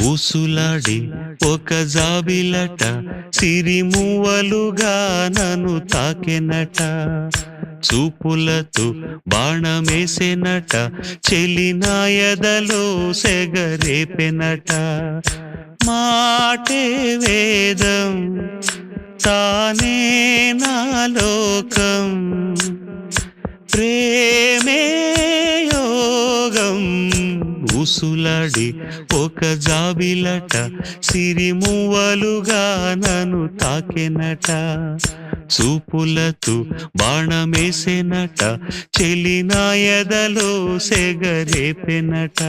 ఊసులాడి ఒక జాబిలట సిరిమువ్వలుగా నన్ను తాకెనట చూపులతో బాణమేసెనట చెలినాయదలో సెగరేపెనట మాటే వేదం తానే నా లోకం ప్రేమే యోగం ఊసులాడి ఒక జాబిలట సిరిమువ్వలుగా నన్ను తాకెనట చూపులతో బాణమేసెనట చెలినాయదలో సెగరేపెనట